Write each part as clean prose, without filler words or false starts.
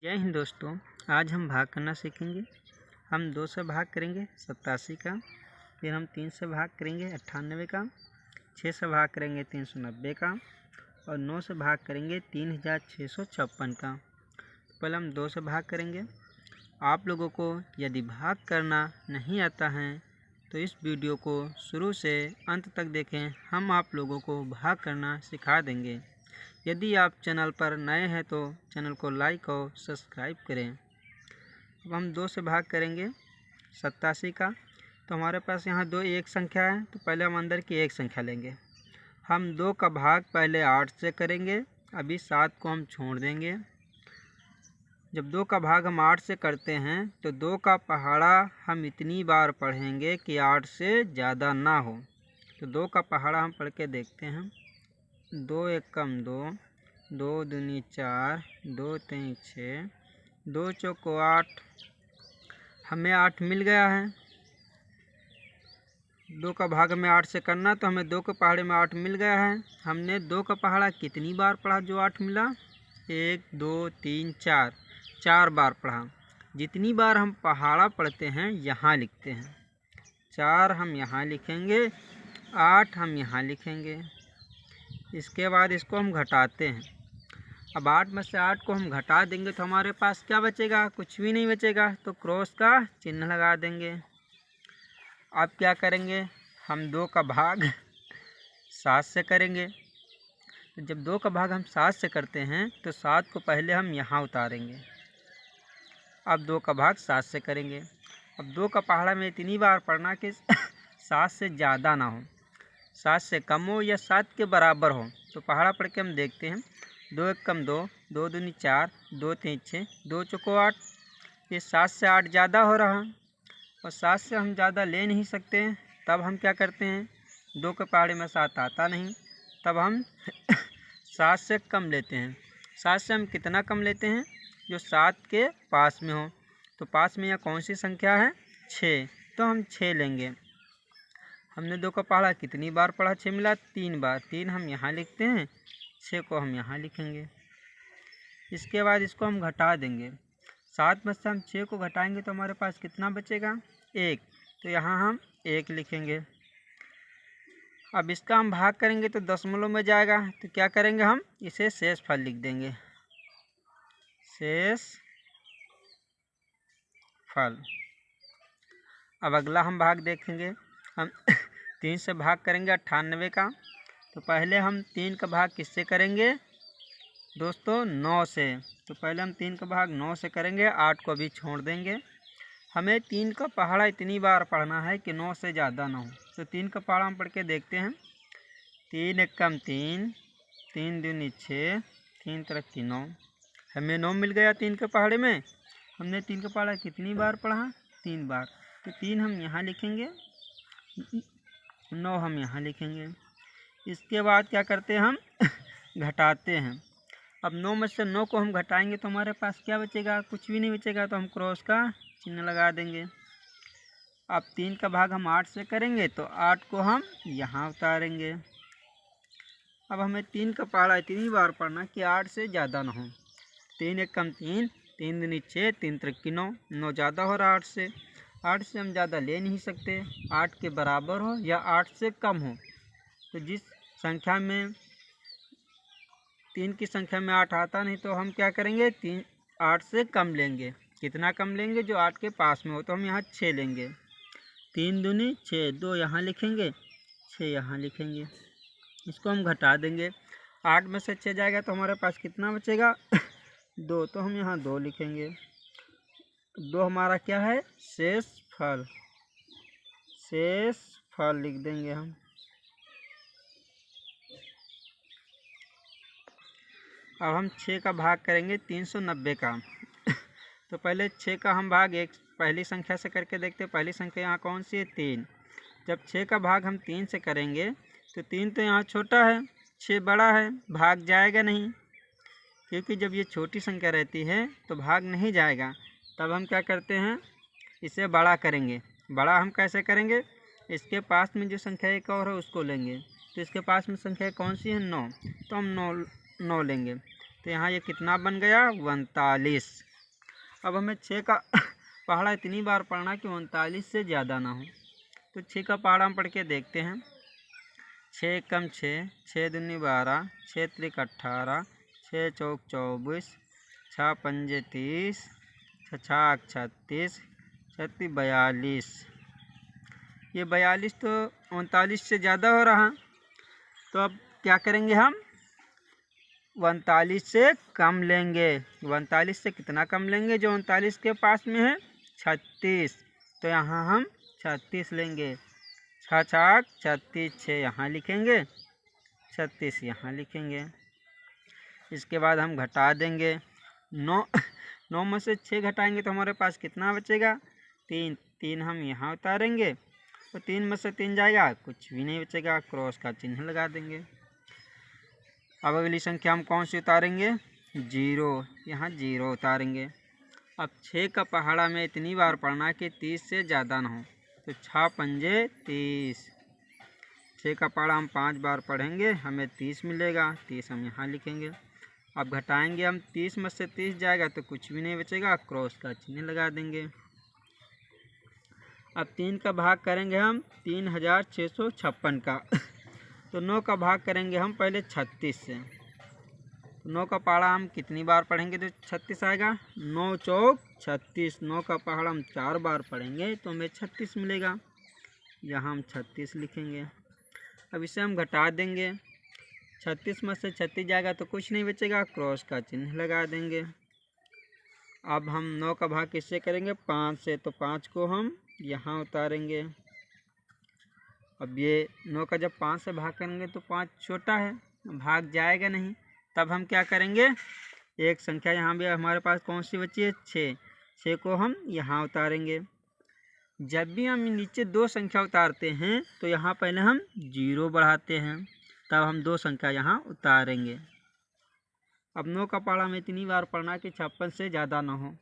जय हिंद दोस्तों। आज हम भाग करना सीखेंगे। हम 2 से भाग करेंगे 87 का, फिर हम 3 से भाग करेंगे 98 का, 6 से भाग करेंगे 390 का और 9 से भाग करेंगे 3656 का। पहले हम 2 से भाग करेंगे। आप लोगों को यदि भाग करना नहीं आता है तो इस वीडियो को शुरू से अंत तक देखें। हम आप लोगों को भाग करना सिखा देंगे। यदि आप चैनल पर नए हैं तो चैनल को लाइक और सब्सक्राइब करें। अब हम 2 से भाग करेंगे 87 का। तो हमारे पास यहाँ 2 एक संख्या है, तो पहले हम अंदर की एक संख्या लेंगे। हम 2 का भाग पहले 8 से करेंगे, अभी 7 को हम छोड़ देंगे। जब 2 का भाग हम 8 से करते हैं तो 2 का पहाड़ा हम इतनी बार पढ़ेंगे कि 8 से ज़्यादा ना हो। तो 2 का पहाड़ा हम पढ़ के देखते हैं। 2 एकम 2, 2 दूनी 4, 2 तीन 6, 2 चौको 8। हमें 8 मिल गया है। 2 का भाग हमें 8 से करना, तो हमें 2 के पहाड़े में 8 मिल गया है। हमने 2 का पहाड़ा कितनी बार पढ़ा जो 8 मिला? 1 2 3 4, 4 बार पढ़ा। जितनी बार हम पहाड़ा पढ़ते हैं यहाँ लिखते हैं। 4 हम यहाँ लिखेंगे, 8 हम यहाँ लिखेंगे। इसके बाद इसको हम घटाते हैं। अब 8 में से 8 को हम घटा देंगे तो हमारे पास क्या बचेगा? कुछ भी नहीं बचेगा। तो क्रॉस का चिन्ह लगा देंगे। अब क्या करेंगे? हम 2 का भाग 7 से करेंगे। तो जब 2 का भाग हम 7 से करते हैं तो 7 को पहले हम यहाँ उतारेंगे। अब 2 का भाग 7 से करेंगे। अब 2 का पहाड़ा में इतनी बार पढ़ना कि 7 से ज़्यादा ना हो, 7 से कम हो या 7 के बराबर हो। तो पहाड़ा पढ़ के हम देखते हैं। 2 एकम 2, 2 दूनी 4, 2 तीन 6, 2 चौको 8। ये 7 से 8 ज़्यादा हो रहा और 7 से हम ज़्यादा ले नहीं सकते। तब हम क्या करते हैं? 2 के पहाड़े में 7 आता नहीं, तब हम 7 से कम लेते हैं। 7 से हम कितना कम लेते हैं? जो 7 के पास में हो। तो पास में यह कौन सी संख्या है? 6। तो हम 6 लेंगे। हमने 2 का पहाड़ा कितनी बार पढ़ा? 6 मिला 3 बार। 3 हम यहाँ लिखते हैं, 6 को हम यहाँ लिखेंगे। इसके बाद इसको हम घटा देंगे। 7 में से हम 6 को घटाएंगे तो हमारे पास कितना बचेगा? 1। तो यहाँ हम 1 लिखेंगे। अब इसका हम भाग करेंगे तो दशमलव में जाएगा। तो क्या करेंगे? हम इसे शेष फल लिख देंगे। शेष फल। अब अगला हम भाग देखेंगे। हम 3 से भाग करेंगे 98 का। तो पहले हम 3 का भाग किससे करेंगे दोस्तों? 9 से। तो पहले हम 3 का भाग 9 से करेंगे, 8 को भी छोड़ देंगे। हमें 3 का पहाड़ा इतनी बार पढ़ना है कि 9 से ज़्यादा ना हो। तो 3 का पहाड़ा हम पढ़ के देखते हैं। 3 एकम 3, 3 दूनी 6, 3 तिरकी 9। हमें 9 मिल गया 3 के पहाड़े में। हमने 3 का पहाड़ा कितनी बार पढ़ा? 3 बार। तो 3 हम यहाँ लिखेंगे, 9 हम यहाँ लिखेंगे। इसके बाद क्या करते हैं? हम घटाते हैं। अब 9 में से 9 को हम घटाएंगे तो हमारे पास क्या बचेगा? कुछ भी नहीं बचेगा। तो हम क्रॉस का चिन्ह लगा देंगे। अब 3 का भाग हम 8 से करेंगे तो 8 को हम यहाँ उतारेंगे। अब हमें 3 का पहाड़ा इतनी बार पढ़ना कि 8 से ज़्यादा ना हो। 3 एकम 3, 3 दूनी 6, 3 तिरकी 9। 9 ज़्यादा हो रहा 8 से। 8 से हम ज़्यादा ले नहीं सकते। 8 के बराबर हो या 8 से कम हो। तो जिस संख्या में 3 की संख्या में 8 आता नहीं तो हम क्या करेंगे? 8 से कम लेंगे। कितना कम लेंगे? जो 8 के पास में हो। तो हम यहाँ 6 लेंगे। 3 दूनी 6, 2 यहाँ लिखेंगे, 6 यहाँ लिखेंगे। इसको हम घटा देंगे। 8 में से 6 जाएगा तो हमारे पास कितना बचेगा? 2। तो हम यहाँ 2 लिखेंगे। 2 हमारा क्या है? शेष फल। शेष फल लिख देंगे हम। अब हम 6 का भाग करेंगे 390 का। तो पहले 6 का हम भाग एक पहली संख्या से करके देखते हैं। पहली संख्या यहाँ कौन सी है? 3। जब 6 का भाग हम 3 से करेंगे तो 3 तो यहाँ छोटा है, 6 बड़ा है, भाग जाएगा नहीं। क्योंकि जब ये छोटी संख्या रहती है तो भाग नहीं जाएगा। तब हम क्या करते हैं? इसे बड़ा करेंगे। बड़ा हम कैसे करेंगे? इसके पास में जो संख्या एक और है उसको लेंगे। तो इसके पास में संख्या कौन सी है? 9। तो हम 9 लेंगे। तो यहाँ ये कितना बन गया? 39। अब हमें 6 का पहाड़ा इतनी बार पढ़ना कि 39 से ज़्यादा ना हो। तो 6 का पहाड़ा हम पढ़ के देखते हैं। 6 कम 6, 6 दूनी 12, 6 त्रिक 18, 6 चौक 24, 6 पंजे 30, 6 छाक 36, 36 42। ये 42 तो 39 से ज़्यादा हो रहा। तो अब क्या करेंगे हम 39 से कम लेंगे। 39 से कितना कम लेंगे? जो 39 के पास में है 36, तो यहाँ हम 36 लेंगे। 6 छाक 36, 6 यहाँ लिखेंगे, 36 यहाँ लिखेंगे। इसके बाद हम घटा देंगे। 9 में से 6 घटाएंगे तो हमारे पास कितना बचेगा? 3। 3 हम यहाँ उतारेंगे तो 3 में से 3 जाएगा, कुछ भी नहीं बचेगा, क्रॉस का चिन्ह लगा देंगे। अब अगली संख्या हम कौन सी उतारेंगे? 0। यहाँ 0 उतारेंगे। अब 6 का पहाड़ा में इतनी बार पढ़ना कि 30 से ज़्यादा ना हो। तो 6 पंजे 30। 6 का पहाड़ा हम 5 बार पढ़ेंगे, हमें 30 मिलेगा। 30 हम यहाँ लिखेंगे। अब घटाएंगे हम, 30 में से 30 जाएगा तो कुछ भी नहीं बचेगा, क्रॉस का चिन्ह लगा देंगे। अब 3 का भाग करेंगे हम 3656 का। तो 9 का भाग करेंगे हम पहले 36 से। तो 9 का पहाड़ा हम कितनी बार पढ़ेंगे तो 36 आएगा? 9 चौक 36। 9 का पहाड़ा हम 4 बार पढ़ेंगे तो हमें 36 मिलेगा। यहाँ हम 36 लिखेंगे। अब इसे हम घटा देंगे। 36 में से 36 जाएगा तो कुछ नहीं बचेगा, क्रॉस का चिन्ह लगा देंगे। अब हम 9 का भाग किससे करेंगे? 5 से। तो 5 को हम यहाँ उतारेंगे। अब ये 9 का जब 5 से भाग करेंगे तो 5 छोटा है, भाग जाएगा नहीं। तब हम क्या करेंगे? एक संख्या यहाँ भी हमारे पास कौन सी बची है? 6। 6 को हम यहाँ उतारेंगे। जब भी हम नीचे 2 संख्या उतारते हैं तो यहाँ पहले हम 0 बढ़ाते हैं, तब हम 2 संख्या यहाँ उतारेंगे। अब 9 का पहाड़ा में इतनी बार पढ़ना कि 56 से ज़्यादा ना हो।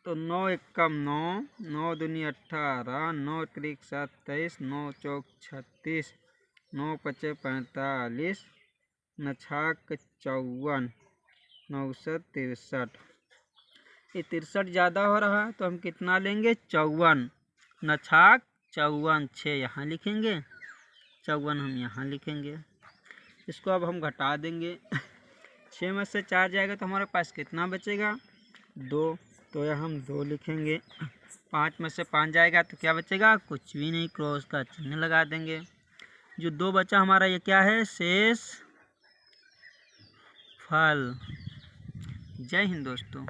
तो 9 एकम 9, 9 दूनी 18, 9 त्रिक 27, 9 चौक 36, 9 पचे 45, 9 छाक 54, 9 से 63। ये 63 ज़्यादा हो रहा तो हम कितना लेंगे? 54। 9 छाक 54, 6 यहाँ लिखेंगे, 54 हम यहाँ लिखेंगे। इसको अब हम घटा देंगे। 6 में से 4 जाएगा तो हमारे पास कितना बचेगा? 2। तो यहाँ हम 2 लिखेंगे। 5 में से 5 जाएगा तो क्या बचेगा? कुछ भी नहीं, क्रॉस का चिन्ह लगा देंगे। जो 2 बचा हमारा ये क्या है? शेष फल। जय हिंद दोस्तों।